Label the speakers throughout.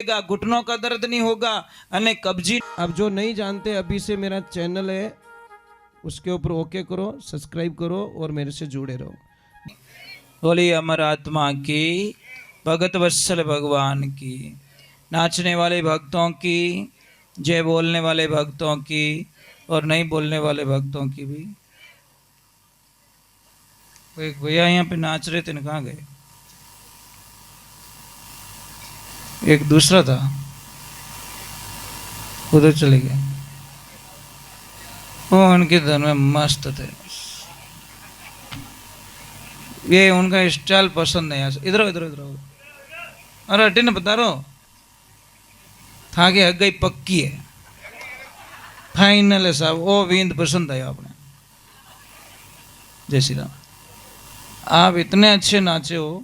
Speaker 1: लगेगा, घुटनों का दर्द नहीं होगा, अने कब्जी।
Speaker 2: अब जो नहीं जानते अभी से मेरा चैनल है उसके ऊपर ओके करो, सब्सक्राइब करो और मेरे से जुड़े रहो।
Speaker 1: बोली अमर आत्मा की, भगत वत्सल भगवान की, नाचने वाले भक्तों की, जय बोलने वाले भक्तों की और नहीं बोलने वाले भक्तों की भी। एक भैया यहाँ पे नाच रहे थे, कहाँ गए? एक दूसरा था, उधर चले गए। वो उनके धन में मस्त थे, ये उनका स्टाइल पसंद है। इधर इधर इधर, अरे हटे ना, बता रहा था कि हग गई पक्की है, फाइनल है साहब। वो विंद पसंद आया आपने। जय श्री राम। आप इतने अच्छे नाचे हो,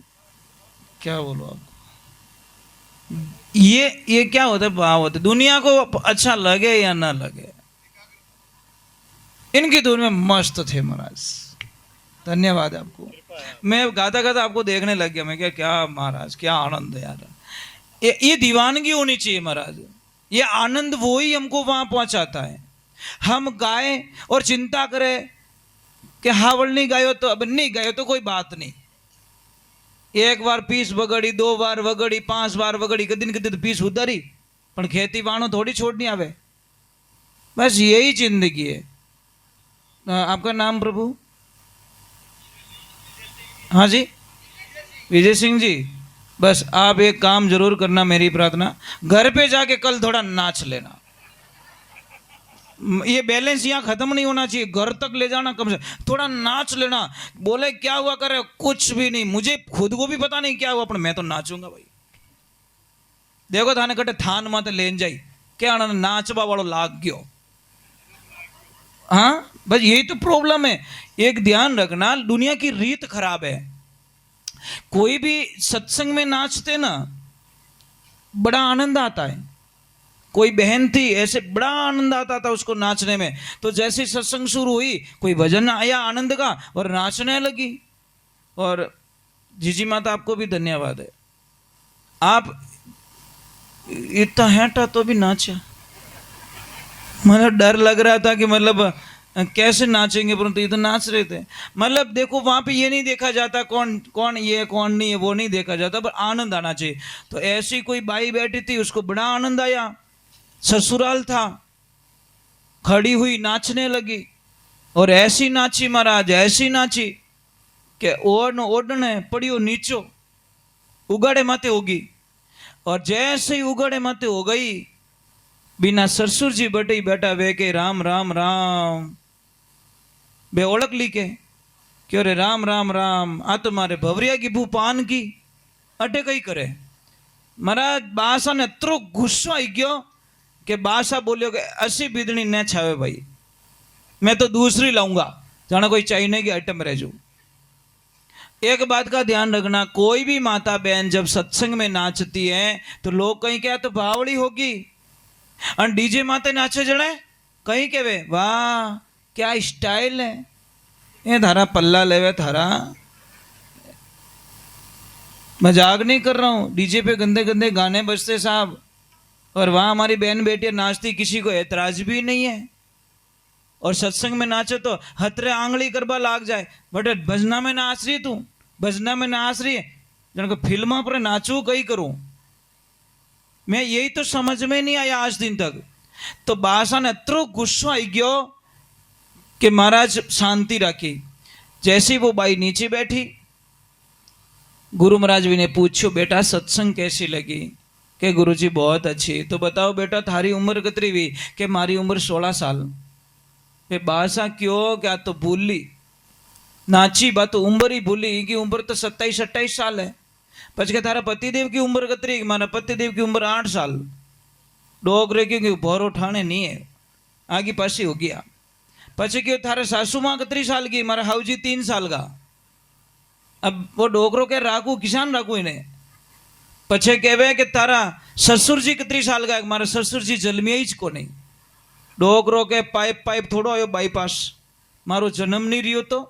Speaker 1: क्या बोलो आपको। ये क्या होता है, भाव होता है। दुनिया को अच्छा लगे या ना लगे, इनकी धुन में मस्त थे महाराज। धन्यवाद आपको। मैं गाता गाता आपको देखने लग गया। मैं क्या महाराज, क्या आनंद है यार। ये दीवानगी होनी चाहिए महाराज। ये आनंद वो ही हमको वहां पहुंचाता है। हम गाए और चिंता करें कि हावड़ नहीं गायो तो अब नहीं गायो तो कोई बात नहीं। एक बार पीस वगड़ी, 2 बार वगड़ी, 5 बार वगड़ी, कदी तो पीस उतारी, पर खेती वाणो थोड़ी छोड़नी आवे। बस यही जिंदगी है। आपका नाम प्रभु? हाँ जी, विजय सिंह जी। बस आप एक काम जरूर करना, मेरी प्रार्थना, घर पे जाके कल थोड़ा नाच लेना। ये बैलेंस यहाँ खत्म नहीं होना चाहिए, घर तक ले जाना, कम से थोड़ा नाच लेना। बोले क्या हुआ करे, कुछ भी नहीं, मुझे खुद को भी पता नहीं क्या हुआ, पर मैं तो नाचूंगा भाई। देखो थाने कटे थान माते लेन जाई क्या नाचवा वालों लाग गयो। हाँ बस यही तो प्रॉब्लम है। एक ध्यान रखना, दुनिया की रीत खराब है। कोई भी सत्संग में नाचते ना, बड़ा आनंद आता है। कोई बहन थी, ऐसे बड़ा आनंद आता था उसको नाचने में। तो जैसे सत्संग शुरू हुई, कोई भजन आया आनंद का और नाचने लगी। और जीजी माता आपको भी धन्यवाद है, आप इतना हैटा तो भी नाचा। मतलब डर लग रहा था कि मतलब कैसे नाचेंगे, परंतु ये तो नाच रहे थे। मतलब देखो वहां पे ये नहीं देखा जाता कौन कौन ये कौन नहीं है, वो नहीं देखा जाता, पर आनंद आना चाहिए। तो ऐसी कोई बाई बैठी थी, उसको बड़ा आनंद आया। ससुराल था, खड़ी हुई नाचने लगी और ऐसी नाची महाराज, ऐसी नाची कि ओढ़ने पड़ियो नीचो, उगाड़े माते होगी। और जैसे ही उगाड़े माते हो गई, बिना ससुर जी बटे बेटा वे के राम राम राम बे ओळख ली के क्यों रे राम राम राम, आ तो मारे भवरिया की भू पान की अटे कई करे। महाराज बासा ने अतरो गुस्सो आई गयो कि बासा बोलियो कि असी बिदनी न छावे भाई, मैं तो दूसरी लाऊंगा, जाना कोई चाइने की आइटम रह जाऊ। एक बात का ध्यान रखना, कोई भी माता बहन जब सत्संग में नाचती है तो लोग कहीं क्या तो बावड़ी होगी, और डीजे माते नाचे जड़े कहीं के वे वाह क्या स्टाइल है, ये थारा पल्ला लेवे थारा। मजाक नहीं कर रहा हूं, डीजे पे गंदे गंदे गाने बजते साहब, और वहां हमारी बहन बेटियां नाचती, किसी को ऐतराज भी नहीं है। और सत्संग में नाचे तो हतरे आंगली करबा लाग जाए, बट भजना में नाच रही तू, भजना में नाच रही है, जन को फिल्म पर नाचू कहीं करूं मैं, यही तो समझ में नहीं आया आज दिन तक। तो बासा ने अतरो गुस्सो आई गयो कि महाराज शांति रखी। जैसी वो बाई नीचे बैठी, गुरु महाराज जी ने पूछो बेटा सत्संग कैसी लगी, के गुरुजी बहुत अच्छी। तो बताओ बेटा थारी उम्र कितनी हुई, के मारी उम्र 16 साल। वे बासा क्यों, क्या तो भूली नाची बात तो उम्र ही भूली कि उम्र तो 27-28 साल है। પછી તારા પતિદેવ की उम्र कतरी, मारा पतिदेव की उम्र 8 साल। डोगरे क्योंकि भोरो ठाणे नहीं है, आगे पासी हो गया। પછી क्यों थारे सासू माँ कतरी साल की, मारा हाउजी 3 साल का। अब वो डोगरो के राखू किसान राखू इन्हें। પછી कहे कि तारा ससुर जी कतरी साल का, मारा ससुर जी जन्मिया ही को नहीं। डोगरो के पाइप थोड़ो आयो बाईपास, मारो जन्म नहीं रियो तो।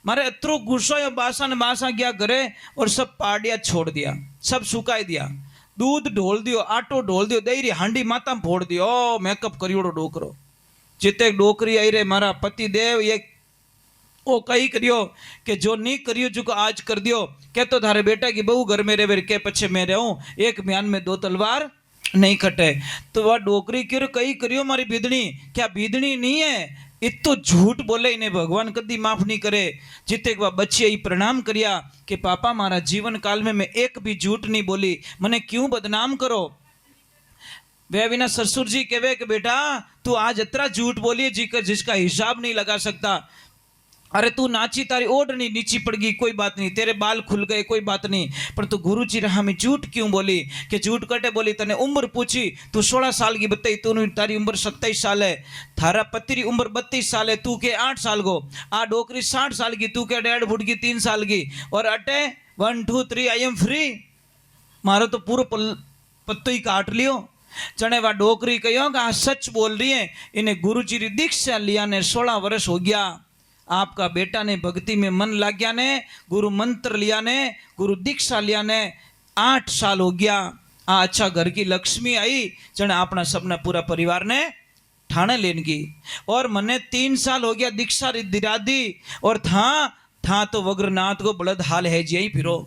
Speaker 1: मारे अतरो गुस्सो या बासा ने बासा गया घरे और सब पाड़िया छोड़ दिया, सब सुकाई दिया। दूध ढोल दियो, आटो ढोल दियो, दही हांडी माता में फोड़ दियो। ओ मेकअप करियोड़ो डोकरो जिते डोकरी आई रे मारा पति देव ये ओ कही करियो कि जो नहीं करियो जो आज कर दियो। के तो थारे बेटा की बहू घर में रहे के पछे मैं रहूं, एक म्यान में दो तलवार नहीं कटे। तो वह डोकरी क्यों कही करियो मारी बीदनी, क्या बीदनी नहीं है? इतो झूठ बोले इन्हें भगवान कदी माफ नहीं करे। जिते वह बच्चे प्रणाम करिया कि पापा मारा जीवन काल में मैं एक भी झूठ नहीं बोली, मने क्यों बदनाम करो। वे बिना ससुर जी कहे कि बेटा तू आज इतना झूठ बोलिए जीकर जिसका हिसाब नहीं लगा सकता। अरे तू नाची तारी ओढ़नी नीची पड़ गई कोई बात नहीं, तेरे बाल खुल गए कोई बात नहीं, पर तू गुरु जी रहा में झूठ क्यों बोली? कि झूठ कटे बोली तने उम्र पूछी, तू 16 साल की बताई, तू तारी उम्र 27 साल है, थारा पति उम्र 32 साल है, तू के 8 साल को, आ डोकरी 60 साल की, तू के 1.5 फुट की 3 साल की, और अटे 1 2 3 आई एम फ्री। मारो तो पूरा पत्तो ही काट लियो। जने वा डोकरी कहो कि सच बोल रही है, इन्हें गुरु जी की दीक्षा लिया ने 16 वर्ष हो गया। आपका बेटा ने भक्ति में मन लग गया ने, गुरु मंत्र लिया ने, गुरु दीक्षा लिया ने 8 साल हो गया। अच्छा घर की लक्ष्मी आई जने अपना सबना पूरा परिवार ने ठाणे लेन की। और मने 3 साल हो गया दीक्षा दिरा दी, और था तो वग्रनाथ को बलद हाल है जी फिरो।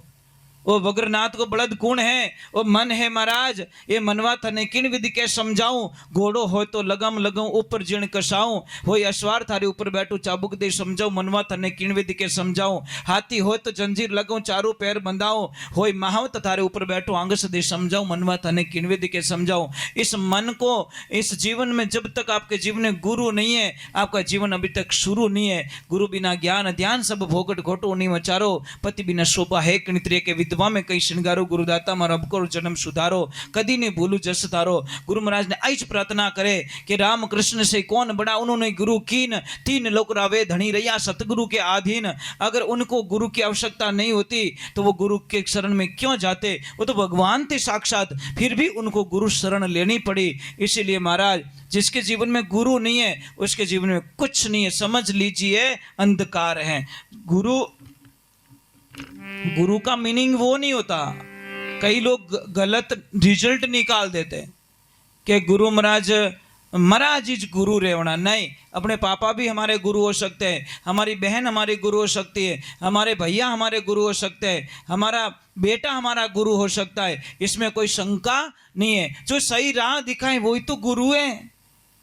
Speaker 1: वो वग्रनाथ को बलद कौन है? वो मन है महाराज। ये मनवा थने किन विधि के समझाऊं, घोड़ो हो तो लगम लगऊं ऊपर जिण कसाऊं, हो अश्वार थारे ऊपर बैठू चाबुक दे समझाऊं, मनवा थने किन विधि के समझाऊं, हाथी हो तो जंजीर लगऊं चारों पैर बंधाऊं, हो महावत थारे ऊपर बैठू आंगस दे समझाऊं, मनवा थने किन विधि के समझाऊं। इस मन को इस जीवन में जब तक आपके जीवन में गुरु नहीं है, आपका जीवन अभी तक शुरू नहीं है। गुरु बिना ज्ञान ध्यान सब भोगट घोटो नहीं मचारो, पति बिना शोभा है किणत्रिय के विधवा में कई श्रृंगारो, गुरुदाता मारा अब करो जन्म सुधारो, कदी ने भूलू जस तारो। गुरु महाराज ने आज प्रार्थना करे कि राम कृष्ण से कौन बड़ा, उन्होंने गुरु कीन, 3 लोक रावे धनी रैया सतगुरु के अधीन। अगर उनको गुरु की आवश्यकता नहीं होती तो वो गुरु के शरण में क्यों जाते? वो तो भगवान थे साक्षात, फिर भी उनको गुरु शरण लेनी पड़ी। इसीलिए महाराज जिसके जीवन में गुरु नहीं है उसके जीवन में कुछ नहीं है, समझ लीजिए अंधकार है। गुरु का मीनिंग वो नहीं होता। कई लोग गलत रिजल्ट निकाल देते कि गुरु महाराज इज गुरु रेवना। नहीं, अपने पापा भी हमारे गुरु हो सकते हैं, हमारी बहन हमारी गुरु हो सकती है, हमारे भैया हमारे गुरु हो सकते हैं, हमारा बेटा हमारा गुरु हो सकता है, इसमें कोई शंका नहीं है। जो सही राह दिखाए वही तो गुरु है,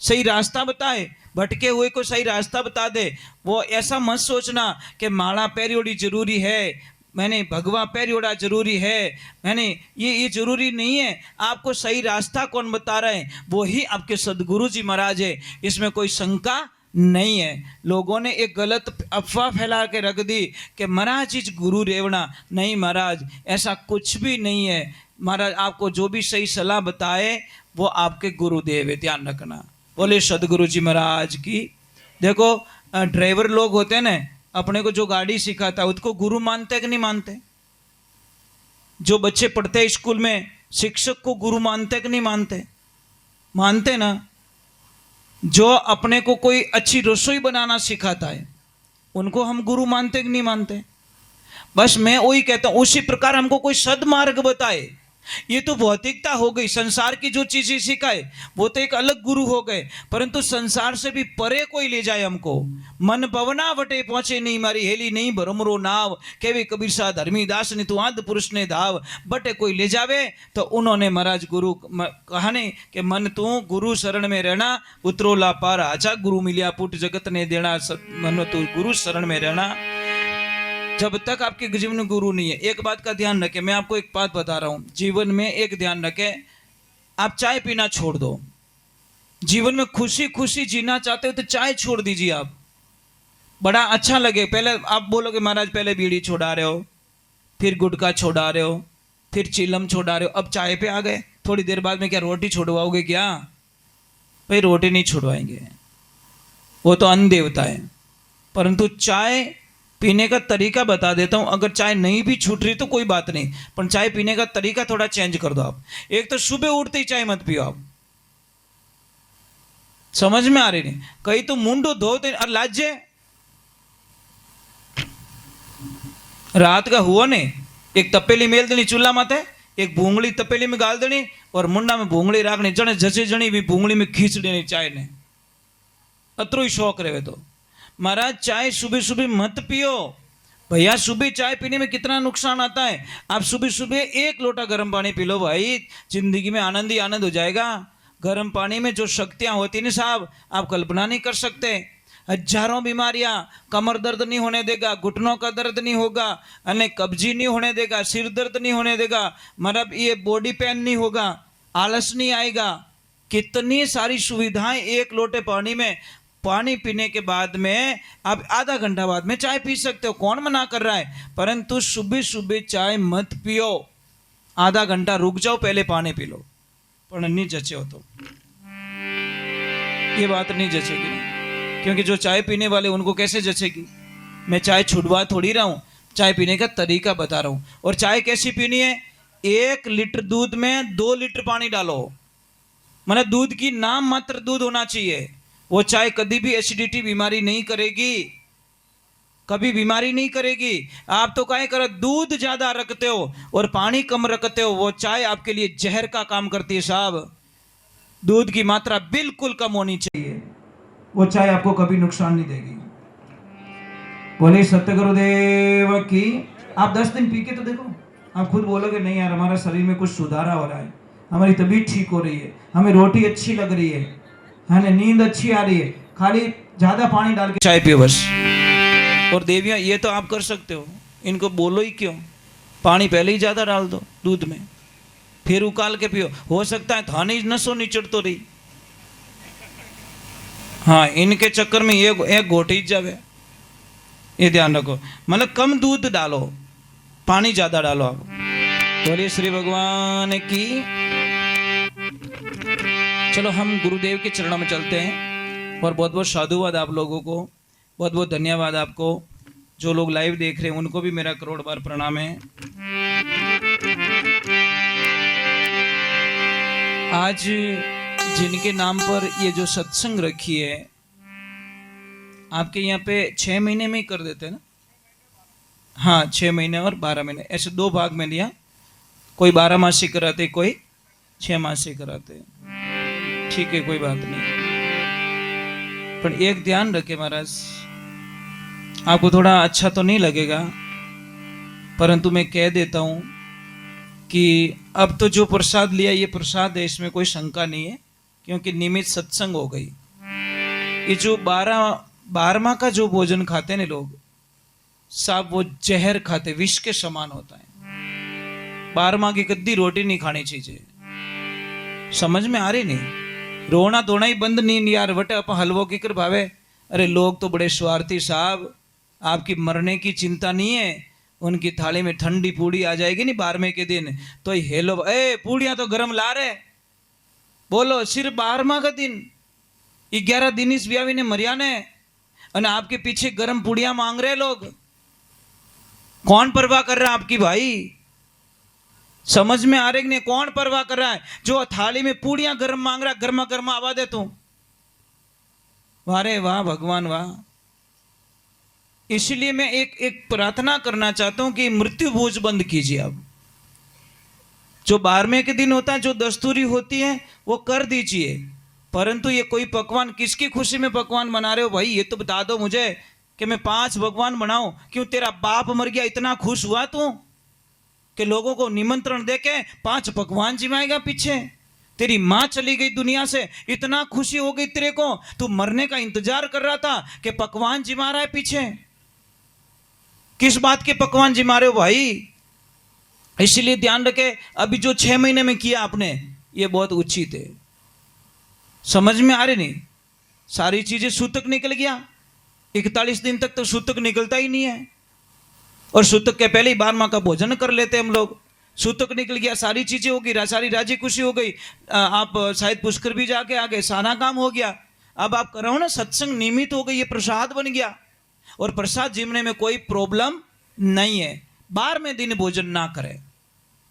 Speaker 1: सही रास्ता बताए, भटके हुए को सही रास्ता बता दे। वो ऐसा मत सोचना कि माला पैरियोड़ी जरूरी है, मैंने भगवा पैरियोड़ा जरूरी है, मैंने ये जरूरी नहीं है। आपको सही रास्ता कौन बता रहे हैं? वो ही आपके सदगुरु जी महाराज है, इसमें कोई शंका नहीं है। लोगों ने एक गलत अफवाह फैला के रख दी कि महाराज जी गुरु रेवना। नहीं महाराज, ऐसा कुछ भी नहीं है। महाराज आपको जो भी सही सलाह बताए वो आपके गुरुदेव है, ध्यान रखना। बोले सदगुरु जी महाराज की। देखो ड्राइवर लोग होते हैं ना, अपने को जो गाड़ी सिखाता है उसको गुरु मानते कि नहीं मानते? जो बच्चे पढ़ते हैं स्कूल में शिक्षक को गुरु मानते कि नहीं मानते? मानते ना। जो अपने को कोई अच्छी रसोई बनाना सिखाता है उनको हम गुरु मानते कि नहीं मानते? बस मैं वही कहता हूं, उसी प्रकार हमको कोई सदमार्ग बताए, ये तो भौतिकता हो गई। संसार की जो चीजें सिखाए वो तो एक अलग गुरु हो गए, परंतु संसार से भी परे कोई ले जाए हमको। मन पवना वटे पहुंचे नहीं, मारी हेली नहीं भरमरो नाव, केवे कबीर सा धर्मीदास ने तू आद पुरुष ने धाव। बटे कोई ले जावे तो उन्होंने महाराज गुरु कहा ने कि मन तू गुरु शरण में रहना, उतरोला पार आजा गुरु मिलिया पुट जगत ने देना, मन तू गुरु शरण में रहना। जब तक आपके जीवन में गुरु नहीं है, एक बात का ध्यान रखें, मैं आपको एक बात बता रहा हूं, जीवन में एक ध्यान रखें, आप चाय पीना छोड़ दो। जीवन में खुशी खुशी जीना चाहते हो तो चाय छोड़ दीजिए। आप बड़ा अच्छा लगे, पहले आप बोलोगे महाराज पहले बीड़ी छोड़ा रहे हो, फिर गुटखा छोड़ा रहे हो, फिर चिलम छोड़ा रहे हो, अब चाय पे आ गए। थोड़ी देर बाद में क्या रोटी छोड़वाओगे क्या? भाई रोटी नहीं छुड़वाएंगे, वो तो अन्न देवता है। परंतु चाय पीने का तरीका बता देता हूं। अगर चाय नहीं भी छूट रही तो कोई बात नहीं, पर चाय पीने का तरीका थोड़ा चेंज कर दो आप। एक तो सुबह उठते ही चाय मत पियो आप, समझ में आ रही नहीं? कहीं तो मुंडो धोते और लाजे रात का हुआ ने एक तपेली मेल देनी चूल्हा माथे, एक भूंगળી तपेली में गाल देनी और मुंडा में भूंगળી राखनी, जने जचे जणी भी भूंगળી में खींच देनी चाय ने। अतरो ही शौक रहे तो महाराज चाय सुबह सुबह मत पियो भैया। सुबह चाय पीने में कितना नुकसान आता है। आप सुबह सुबह 1 लोटा गर्म पानी पी लो भाई, जिंदगी में आनंद ही आनंद हो जाएगा। गर्म पानी में जो शक्तियां होती नहीं साहब, आप कल्पना नहीं कर सकते। हजारों बीमारियां, कमर दर्द नहीं होने देगा, घुटनों का दर्द नहीं होगा, अने कब्जी नहीं होने देगा, सिर दर्द नहीं होने देगा, मतलब ये बॉडी पेन नहीं होगा, आलस नहीं आएगा। कितनी सारी सुविधाएं 1 लोटे पानी में। पानी पीने के बाद में आप आधा घंटा बाद में चाय पी सकते हो, कौन मना कर रहा है। परंतु सुबह सुबह चाय मत पियो, आधा घंटा रुक जाओ, पहले पानी पी लो। पर नहीं जचे हो तो ये बात नहीं जचेगी, क्योंकि जो चाय पीने वाले उनको कैसे जचेगी। मैं चाय छुड़वा थोड़ी रहा हूँ, चाय पीने का तरीका बता रहा हूँ। और चाय कैसी पीनी है, 1 लीटर दूध में 2 लीटर पानी डालो, मतलब दूध की नाम मात्र दूध होना चाहिए। वो चाय कभी भी एसिडिटी बीमारी नहीं करेगी, कभी बीमारी नहीं करेगी। आप तो क्या करो, दूध ज्यादा रखते हो और पानी कम रखते हो, वो चाय आपके लिए जहर का काम करती है साहब। दूध की मात्रा बिल्कुल कम होनी चाहिए, वो चाय आपको कभी नुकसान नहीं देगी। बोले सत्य गुरुदेव की। आप 10 दिन पी के तो देखो, आप खुद बोलोगे नहीं यार हमारा शरीर में कुछ सुधारा हो रहा है, हमारी तबीयत ठीक हो रही है, हमें रोटी अच्छी लग रही है ना, नींद अच्छी आ रही है। खाली ज्यादा पानी डाल के चाय पियो बस। और देवियां ये तो आप कर सकते हो, इनको बोलो ही क्यों, पानी पहले ही ज्यादा डाल दो दूध में, फिर उकाल के पियो। हो सकता है थाने नसों निचड़ तो रही, हाँ इनके चक्कर में ये एक घोटी जावे, ये ध्यान रखो। मतलब कम दूध डालो, पानी ज्यादा डालो आप। बोलिए श्री भगवान की। चलो हम गुरुदेव के चरणों में चलते हैं। और बहुत बहुत साधुवाद आप लोगों को, बहुत बहुत धन्यवाद आपको। जो लोग लाइव देख रहे हैं उनको भी मेरा करोड़ बार प्रणाम है। आज जिनके नाम पर ये जो सत्संग रखी है, आपके यहाँ पे 6 महीने में ही कर देते हैं ना। हाँ 6 महीने और 12 महीने, ऐसे 2 भाग में लिया। कोई 12 मासी कराते, कोई 6 मासी कराते। ठीक है कोई बात नहीं, पर एक ध्यान रखे महाराज, आपको थोड़ा अच्छा तो नहीं लगेगा, परंतु मैं कह देता हूं कि अब तो जो प्रसाद लिया ये प्रसाद है, इसमें कोई शंका नहीं है, क्योंकि नियमित सत्संग हो गई। ये जो 12वां का जो भोजन खाते हैं ना लोग साहब, वो जहर खाते, विष के समान होता है। 12वां की कद्दी रोटी नहीं खानी चाहिए। समझ में आ रही नहीं, रोना धोना ही बंद नहीं यार, बटे अपन हलवो की कर भावे। अरे लोग तो बड़े स्वार्थी साहब, आपकी मरने की चिंता नहीं है, उनकी थाली में ठंडी पूड़ी आ जाएगी नहीं 12वें के दिन तो हेलो ए पूड़ियां तो गरम ला रहे, बोलो सिर्फ 12वां का दिन, 11 दिन इस ब्यावी ने मरिया ने, और आपके पीछे गरम पूड़ियां मांग रहे लोग। कौन परवाह कर रहा है आपकी भाई, समझ में आ रही नहीं, कौन परवाह कर रहा है। जो थाली में पूड़ियां गरम मांग रहा है, गर्मा गर्मा आवा दे तू, वारे वाह भगवान वाह। इसलिए मैं एक प्रार्थना करना चाहता हूं कि मृत्यु भोज बंद कीजिए। अब जो 12वें के दिन होता है, जो दस्तूरी होती है वो कर दीजिए, परंतु ये कोई पकवान, किसकी खुशी में पकवान बना रहे हो भाई, ये तो बता दो मुझे कि मैं 5 पकवान बनाऊं। क्यों तेरा बाप मर गया इतना खुश हुआ तू कि लोगों को निमंत्रण देके 5 पकवान जिमाएगा पीछे। तेरी माँ चली गई दुनिया से, इतना खुशी हो गई तेरे को, तू मरने का इंतजार कर रहा था कि पकवान जिमा रहा है पीछे। किस बात के पकवान जिमा रहे हो भाई। इसलिए ध्यान रखे, अभी जो 6 महीने में किया आपने ये बहुत उचित है। समझ में आ रही नहीं, सारी चीजें सूतक निकल गया। 41 दिन तक तो सूतक निकलता ही नहीं है, और सूतक के पहले ही 12वां का भोजन कर लेते हम लोग। सूतक निकल गया, सारी चीजें हो गई, सारी राजी खुशी हो गई, आप शायद पुष्कर भी जाके आ गए, सारा काम हो गया। अब आप करो ना सत्संग नियमित हो गई, ये प्रसाद बन गया, और प्रसाद जिमने में कोई प्रॉब्लम नहीं है। 12वें दिन भोजन ना करें,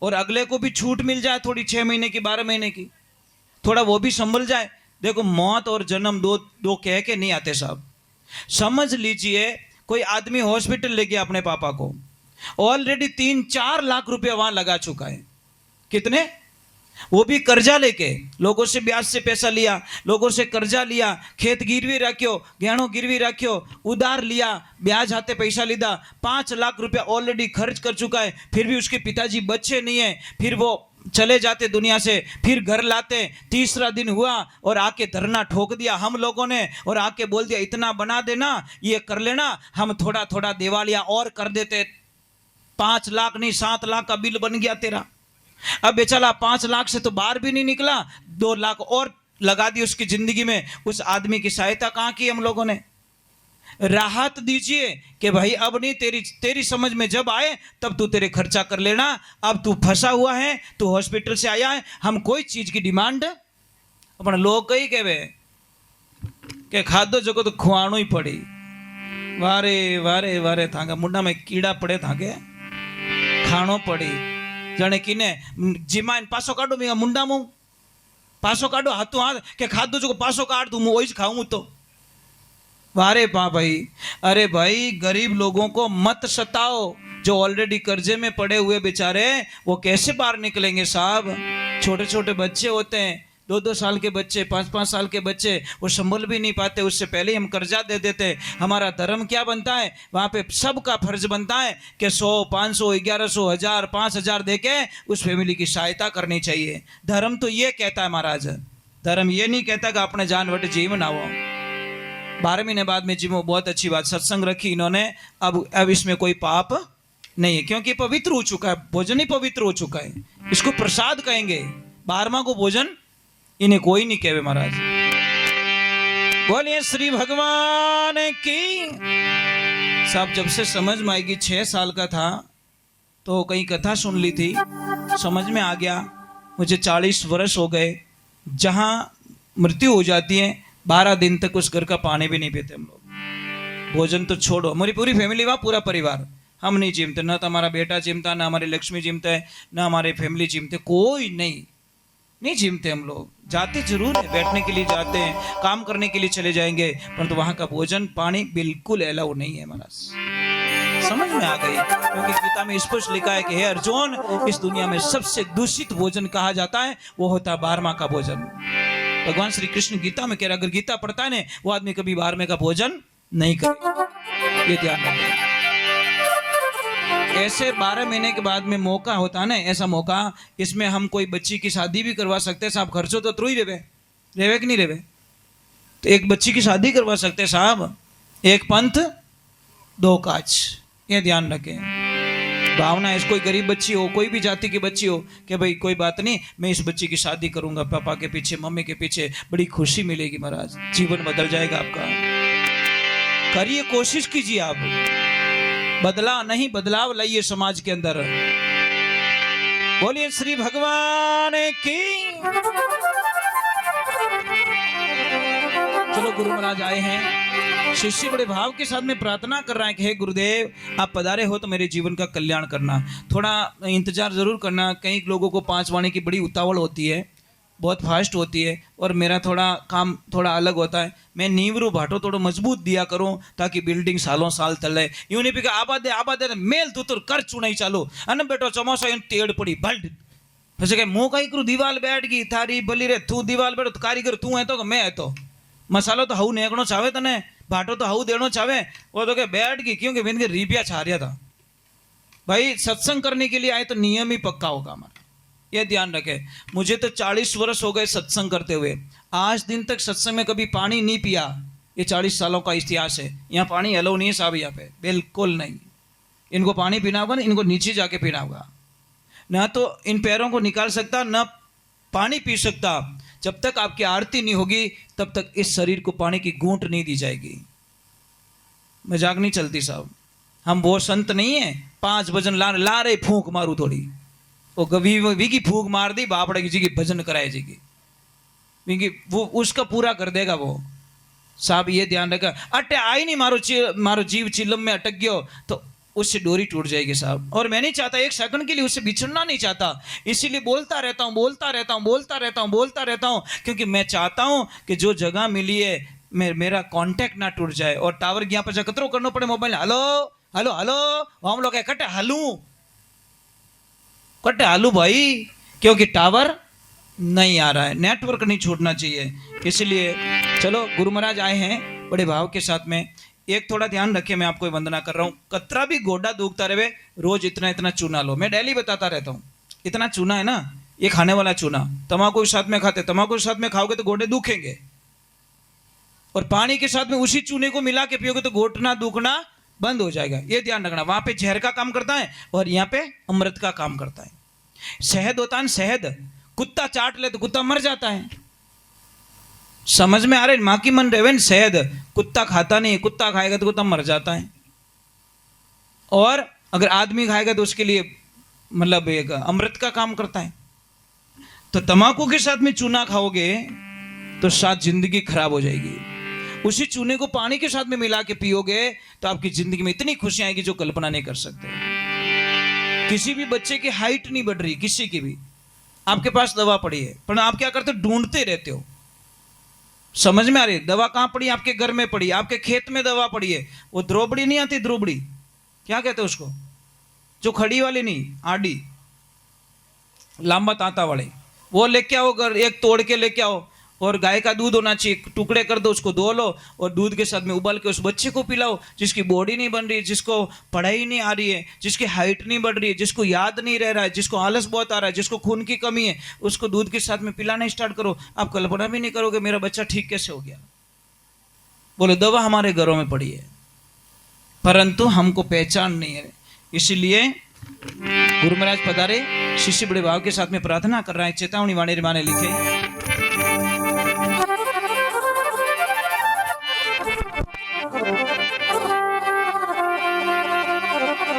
Speaker 1: और अगले को भी छूट मिल जाए थोड़ी, 6 महीने की 12 महीने की, थोड़ा वो भी संभल जाए। देखो मौत और जन्म दो कह के नहीं आते साहब। समझ लीजिए कोई आदमी हॉस्पिटल ले गया अपने पापा को, ऑलरेडी 3-4 लाख रुपया वहां लगा चुका है, कितने? वो भी कर्जा लेके, लोगों से ब्याज से पैसा लिया, लोगों से कर्जा लिया, खेत गिरवी रखियो, गहनों गिरवी रखियो, उधार लिया, ब्याज हाथे पैसा लीधा, 5 लाख रुपया ऑलरेडी खर्च कर चुका है, फिर भी उसके पिताजी बच्चे नहीं है, फिर वो चले जाते दुनिया से, फिर घर लाते, तीसरा दिन हुआ और आके धरना ठोक दिया हम लोगों ने, और आके बोल दिया इतना बना देना, ये कर लेना, हम थोड़ा थोड़ा दिवालिया और कर देते। 5 लाख नहीं 7 लाख का बिल बन गया तेरा। अब बेचारा 5 लाख से तो बाहर भी नहीं निकला, 2 लाख और लगा दी उसकी जिंदगी में। उस आदमी की सहायता कहाँ की हम लोगों ने? राहत दीजिए कि भाई अब नहीं, तेरी समझ में जब आए तब तू तेरे खर्चा कर लेना, अब तू फंसा हुआ है, तू हॉस्पिटल से आया है, हम कोई चीज की डिमांड अपन लोग कही कहे के खादो जो तो खुआणो ही पड़ी। वारे वारे वारे थांगा मुंडा में कीड़ा पड़े थांगे खाणो पड़ी। जाने किने जिमा पासो काढो मैं मुंडा मु पासो काढो हाथों हाथ के खादो जो पासो काट दूं वही खाऊं तो। वारे भाई, अरे भाई गरीब लोगों को मत सताओ, जो ऑलरेडी कर्जे में पड़े हुए बेचारे वो कैसे बाहर निकलेंगे साहब? छोटे छोटे बच्चे होते हैं, 2-2 साल के बच्चे, 5-5 साल के बच्चे, वो संभल भी नहीं पाते, उससे पहले ही हम कर्जा दे देते। हमारा धर्म क्या बनता है? वहाँ पे सबका फर्ज बनता है कि 100, 500, 1100, 1000, 5000 दे के उस फैमिली की सहायता करनी चाहिए। धर्म तो ये कहता है महाराज, धर्म ये नहीं कहता कि अपने जान वट जीवन आओ। 12 महीने बाद में जीवो, बहुत अच्छी बात, सत्संग रखी इन्होंने। अब इसमें कोई पाप नहीं है, क्योंकि पवित्र हो चुका है, भोजन ही पवित्र हो चुका है, इसको प्रसाद कहेंगे। 12वां को भोजन इन्हें कोई नहीं कहे महाराज। बोलिए श्री भगवान की। साहब जब से समझ में आएगी, 6 साल का था तो कहीं कथा सुन ली थी, समझ में आ गया। मुझे 40 वर्ष हो गए। जहां मृत्यु हो जाती है 12 दिन तक उस घर का पानी भी नहीं पीते हम लोग। भोजन तो छोड़ो, हमारी पूरी फैमिली वहाँ, पूरा परिवार, हम नहीं जिमते, ना तो हमारा बेटा जिमता, ना हमारी लक्ष्मी जिमता है, ना हमारे फैमिली जिमते, कोई नहीं जिमते हम लोग। जाते जरूर है, बैठने के लिए जाते हैं, काम करने के लिए चले जाएंगे, परंतु वहां का भोजन पानी बिल्कुल अलाउ नहीं है महाराज। समझ में आ गई, क्योंकि गीता में स्पष्ट लिखा है कि हे अर्जुन, इस दुनिया में सबसे दूषित भोजन कहा जाता है वो होता है 12वां का भोजन। भगवान श्री कृष्ण गीता में कह रहा, अगर गीता पढ़ता है ना वो आदमी कभी 12वें का भोजन नहीं करेगा, ये ध्यान रखें। ऐसे 12 महीने के बाद में मौका होता है ना, ऐसा मौका, इसमें हम कोई बच्ची की शादी भी करवा सकते हैं साहब। खर्चो तो त्रुई रेवे कि नहीं रेवे, तो एक बच्ची की शादी करवा सकते हैं साहब। एक पंथ 2 काज, ये ध्यान रखें। भावना है, कोई गरीब बच्ची हो, कोई भी जाति की बच्ची हो, कि भाई कोई बात नहीं, मैं इस बच्ची की शादी करूंगा, पापा के पीछे, मम्मी के पीछे, बड़ी खुशी मिलेगी महाराज, जीवन बदल जाएगा आपका। करिए, कोशिश कीजिए, आप बदला नहीं, बदलाव लाइए समाज के अंदर। बोलिए श्री भगवान की। चलो गुरु महाराज आए हैं, शिष्य बड़े भाव के साथ में प्रार्थना कर रहा है कि हे गुरुदेव, आप पधारे हो तो मेरे जीवन का कल्याण करना। थोड़ा इंतजार जरूर करना, कई लोगों को 5 वाणी की बड़ी उतावल होती है, बहुत फास्ट होती है, और मेरा थोड़ा काम थोड़ा अलग होता है। मैं नीवरू भाटो थोड़ा मजबूत दिया करूं ताकि बिल्डिंग सालों साल तले। यूं नहीं पी आबादे मेल तू तो कर चुनाई चालू अन बेटो चमोसा यूं टेड़ पड़ी भल्ट પછી કે હું કઈ કરું દિવાલ બેઠ ગઈ થારી ભલી રે તું દિવાલ બેઠો કારીગર તું હે તો કે मैं है तो मसालो तो हाउ नेकणो चावे तने भाटो तो हाउ देणो चावे वो तो के बैठ गई क्योंकि बिन के रिपिया छा रहा था। भाई सत्संग करने के लिए आए तो नियम ही पक्का होगा हमारा, ये ध्यान रखे। मुझे तो 40 वर्ष हो गए सत्संग करते हुए, आज दिन तक सत्संग में कभी पानी नहीं पिया। ये 40 सालों का इतिहास है। यहाँ पानी अलाउ नहीं है साहब, यहाँ पे बिल्कुल नहीं। इनको पानी पीना होगा ना, इनको नीचे जाके पीना होगा, ना तो इन पैरों को निकाल सकता, ना पानी पी सकता। जब तक आपकी आरती नहीं होगी तब तक इस शरीर को पानी की घूंट नहीं दी जाएगी। मजाक नहीं चलती साहब, हम वो संत नहीं है 5 भजन ला रहे फूंक मारू थोड़ी, वो वी की फूंक मार दी बापड़ा की जी की भजन कराए जी की, वो उसका पूरा कर देगा वो साहब, ये ध्यान रखा। अटे आई नहीं मारो जीव चिलम में अटक गयो तो उससे डोरी टूट जाएगी साहब। और मैं नहीं चाहता, एक सेकंड के लिए उससे बिछड़ना नहीं चाहता, इसीलिए बोलता रहता हूँ, क्योंकि मैं चाहता हूँ कि जो जगह मिली है मेरा कांटेक्ट ना टूट जाए। और टावर गया पर कतरो करना पड़े मोबाइल, हेलो हेलो हेलो हम लोग कटे हालू भाई, क्योंकि टावर नहीं आ रहा है, नेटवर्क नहीं छूटना चाहिए। इसलिए चलो गुरु महाराज आए हैं बड़े भाव के साथ में। एक थोड़ा ध्यान रखिए, मैं आपको वंदना कर रहा हूँ। कतरा भी गोडा दुखता रहे, रोज इतना इतना चूना लो। मैं डेली बताता रहता हूँ, इतना चूना है ना, ये खाने वाला चूना, तम्बाकू के साथ में खाते, तम्बाकू के साथ में खाओगे तो गोडे दुखेंगे, और पानी के साथ में उसी चूने को मिला के पियोगे तो घोटना दुखना बंद हो जाएगा। ये ध्यान रखना। वहां पे जहर का काम करता है और यहाँ पे अमृत का काम करता है। शहद होता है, शहद कुत्ता चाट ले तो कुत्ता मर जाता है। समझ में आ रहे? माँ की मन रहे, शहद कुत्ता खाता नहीं, कुत्ता खाएगा तो कुत्ता मर जाता है। और अगर आदमी खाएगा तो उसके लिए मतलब एक अमृत का काम करता है। तो तम्बाकू के साथ में चूना खाओगे तो साथ जिंदगी खराब हो जाएगी। उसी चूने को पानी के साथ में मिला के पियोगे तो आपकी जिंदगी में इतनी खुशियां आएगी जो कल्पना नहीं कर सकते। किसी भी बच्चे की हाइट नहीं बढ़ रही, किसी की भी, आपके पास दवा पड़ी है, पर आप क्या करते हो? ढूंढते रहते हो। समझ में आ रही? दवा कहां पड़ी? आपके घर में पड़ी, आपके खेत में दवा पड़ी है। वो द्रोबड़ी नहीं आती, द्रोबड़ी क्या कहते हैं उसको, जो खड़ी वाली नहीं, आड़ी लांबा तांता वाले, वो लेके आओ घर, एक तोड़ के लेके आओ। और गाय का दूध होना चाहिए, टुकड़े कर दो, उसको धो लो और दूध के साथ में उबाल के उस बच्चे को पिलाओ जिसकी बॉडी नहीं बन रही है, जिसको पढ़ाई नहीं आ रही है, जिसकी हाइट नहीं बढ़ रही है, जिसको याद नहीं रह रहा है, जिसको आलस बहुत आ रहा है, जिसको खून की कमी है, उसको दूध के साथ में पिलाना स्टार्ट करो। आप कल्पना भी नहीं करोगे मेरा बच्चा ठीक कैसे हो गया। बोले दवा हमारे घरों में पड़ी है, परंतु हमको पहचान नहीं है। इसीलिए गुरु महाराज पधारे, शिष्य बड़े भाव के साथ में प्रार्थना कर रहा है। चेतावनी वाणी माने लिखे,